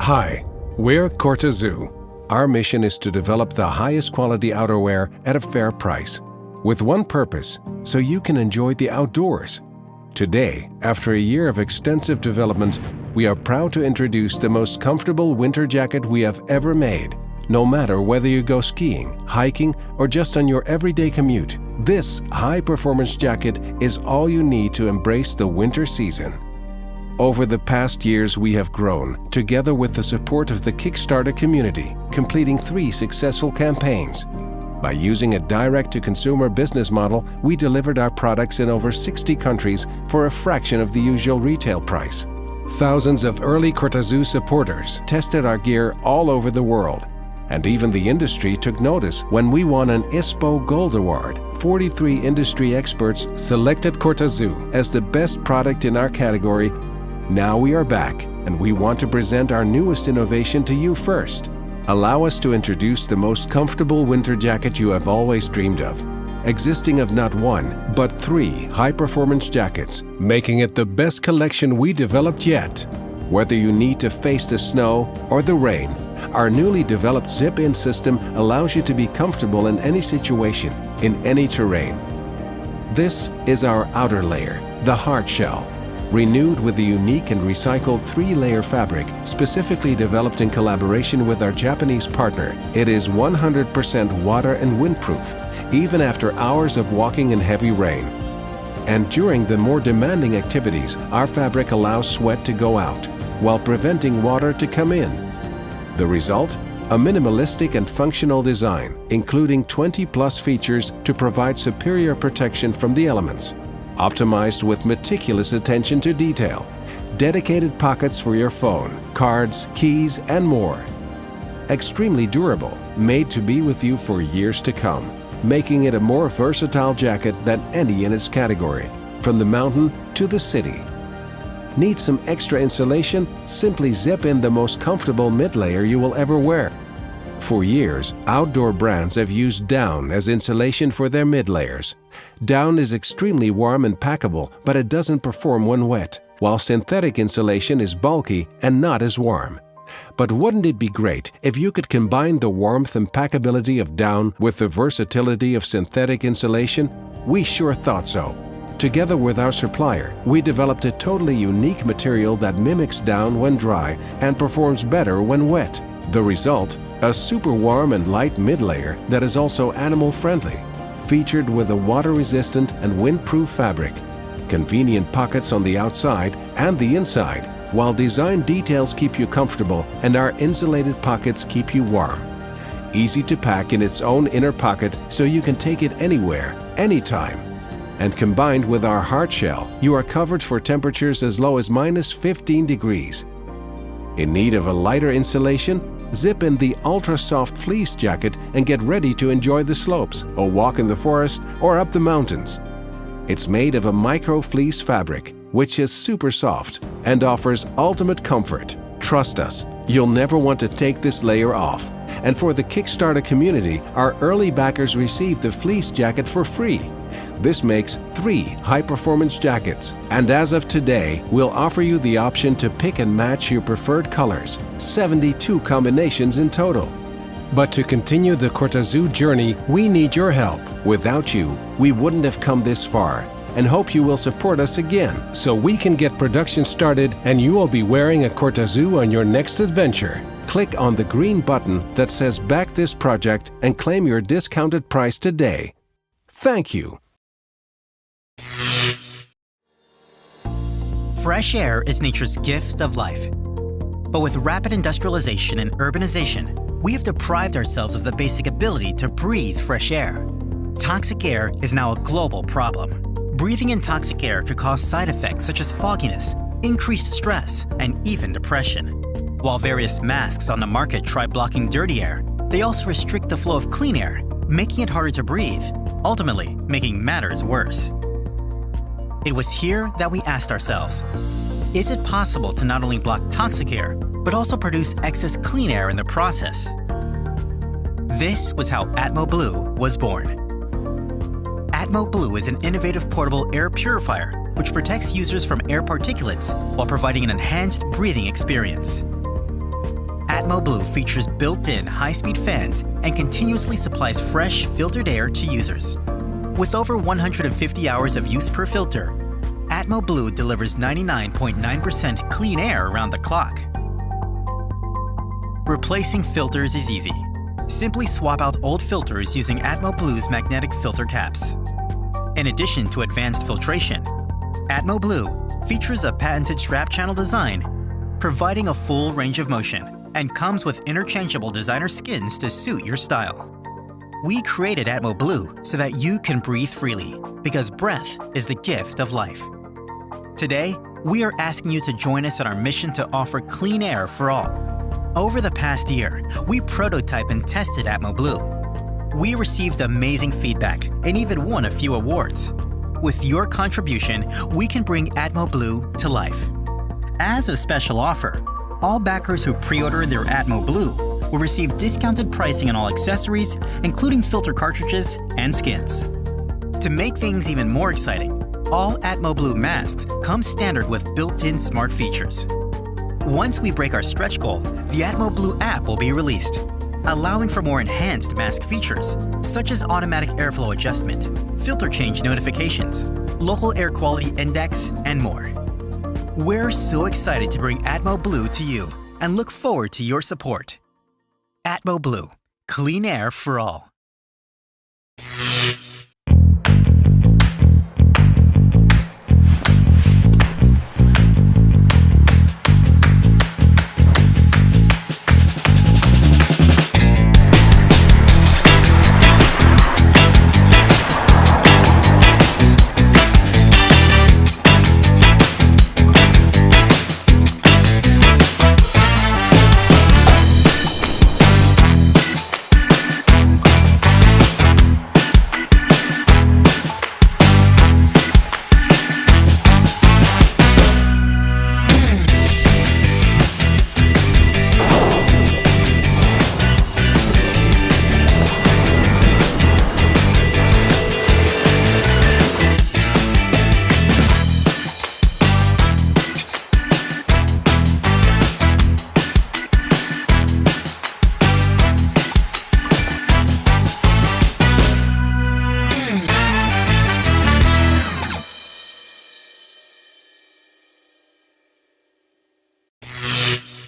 Hi, we're CORTAZU. Our mission is to develop the highest quality outerwear at a fair price, with one purpose, so you can enjoy the outdoors. Today, after a year of extensive development, we are proud to introduce the most comfortable winter jacket we have ever made. No matter whether you go skiing, hiking, or just on your everyday commute, this high-performance jacket is all you need to embrace the winter season. Over the past years, we have grown, together with the support of the Kickstarter community, completing 3 successful campaigns. By using a direct-to-consumer business model, we delivered our products in over 60 countries for a fraction of the usual retail price. Thousands of early CORTAZU supporters tested our gear all over the world. And even the industry took notice when we won an ISPO Gold Award. 43 industry experts selected CORTAZU as the best product in our category. Now we are back, and we want to present our newest innovation to you first. Allow us to introduce the most comfortable winter jacket you have always dreamed of, existing of not 1, but 3 high-performance jackets, making it the best collection we developed yet. Whether you need to face the snow or the rain, our newly developed zip-in system allows you to be comfortable in any situation, in any terrain. This is our outer layer, the hard shell. Renewed with a unique and recycled 3-layer fabric specifically developed in collaboration with our Japanese partner, it is 100% water and windproof, even after hours of walking in heavy rain. And during the more demanding activities, our fabric allows sweat to go out, while preventing water to come in. The result? A minimalistic and functional design, including 20+ features to provide superior protection from the elements. Optimized with meticulous attention to detail, dedicated pockets for your phone, cards, keys, and more. Extremely durable, made to be with you for years to come, making it a more versatile jacket than any in its category, from the mountain to the city. Need some extra insulation? Simply zip in the most comfortable mid-layer you will ever wear. For years, outdoor brands have used down as insulation for their mid-layers. Down is extremely warm and packable, but it doesn't perform when wet, while synthetic insulation is bulky and not as warm. But wouldn't it be great if you could combine the warmth and packability of down with the versatility of synthetic insulation? We sure thought so. Together with our supplier, we developed a totally unique material that mimics down when dry and performs better when wet. The result? A super warm and light mid-layer that is also animal-friendly, featured with a water-resistant and windproof fabric, convenient pockets on the outside and the inside, while design details keep you comfortable and our insulated pockets keep you warm. Easy to pack in its own inner pocket so you can take it anywhere, anytime. And combined with our hard shell, you are covered for temperatures as low as -15 degrees. In need of a lighter insulation? Zip in the ultra-soft fleece jacket and get ready to enjoy the slopes, or walk in the forest, or up the mountains. It's made of a micro-fleece fabric, which is super soft and offers ultimate comfort. Trust us, you'll never want to take this layer off. And for the Kickstarter community, our early backers received the fleece jacket for free. This makes 3 high-performance jackets, and as of today, we'll offer you the option to pick and match your preferred colors, 72 combinations in total. But to continue the CORTAZU journey, we need your help. Without you, we wouldn't have come this far. and hope you will support us again so we can get production started and you will be wearing a CORTAZU on your next adventure. Click on the green button that says Back this project and claim your discounted price today. Thank you. Fresh air is nature's gift of life. But with rapid industrialization and urbanization, we have deprived ourselves of the basic ability to breathe fresh air. Toxic air is now a global problem. Breathing in toxic air could cause side effects such as fogginess, increased stress, and even depression. While various masks on the market try blocking dirty air, they also restrict the flow of clean air, making it harder to breathe, ultimately making matters worse. It was here that we asked ourselves, is it possible to not only block toxic air, but also produce excess clean air in the process? This was how ATMOBLUE was born. ATMOBLUE is an innovative portable air purifier which protects users from air particulates while providing an enhanced breathing experience. ATMOBLUE features built-in high-speed fans and continuously supplies fresh, filtered air to users. With over 150 hours of use per filter, ATMOBLUE delivers 99.9% clean air around the clock. Replacing filters is easy. Simply swap out old filters using ATMOBLUE's magnetic filter caps. In addition to advanced filtration, ATMOBLUE features a patented strap channel design, providing a full range of motion, and comes with interchangeable designer skins to suit your style. We created ATMOBLUE so that you can breathe freely, because breath is the gift of life. Today, we are asking you to join us in our mission to offer clean air for all. Over the past year, we prototyped and tested ATMOBLUE. We received amazing feedback and even won a few awards. With your contribution, we can bring ATMOBLUE to life. As a special offer, all backers who pre-order their ATMOBLUE will receive discounted pricing on all accessories, including filter cartridges and skins. To make things even more exciting, all ATMOBLUE masks come standard with built-in smart features. Once we break our stretch goal, the ATMOBLUE app will be released, allowing for more enhanced mask features, such as automatic airflow adjustment, filter change notifications, local air quality index, and more. We're so excited to bring ATMOBLUE to you and look forward to your support. ATMOBLUE, clean air for all.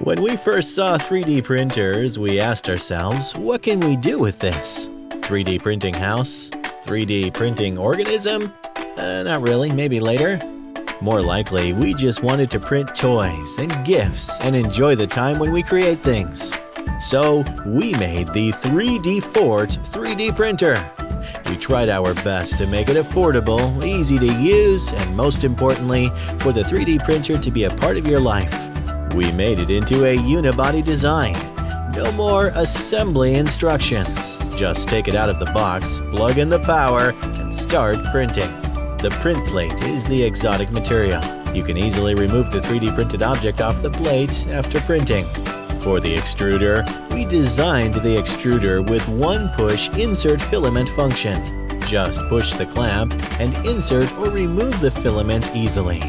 When we first saw 3D printers, we asked ourselves, what can we do with this? 3D printing house? 3D printing organism? Not really, maybe later. More likely, we just wanted to print toys and gifts and enjoy the time when we create things. So, we made the 3D Fort 3D printer. We tried our best to make it affordable, easy to use, and most importantly, for the 3D printer to be a part of your life. We made it into a unibody design. No more assembly instructions. Just take it out of the box, plug in the power, and start printing. The print plate is the exotic material. You can easily remove the 3D printed object off the plate after printing. For the extruder, we designed the extruder with one push insert filament function. Just push the clamp and insert or remove the filament easily.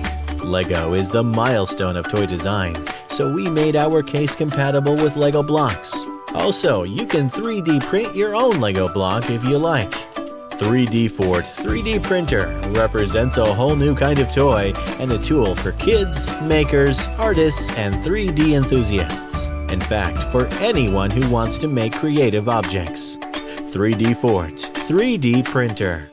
Lego is the milestone of toy design, so we made our case compatible with Lego blocks. Also, you can 3D print your own Lego block if you like. 3D Fort 3D printer represents a whole new kind of toy and a tool for kids, makers, artists, and 3D enthusiasts. In fact, for anyone who wants to make creative objects. 3D Fort 3D printer.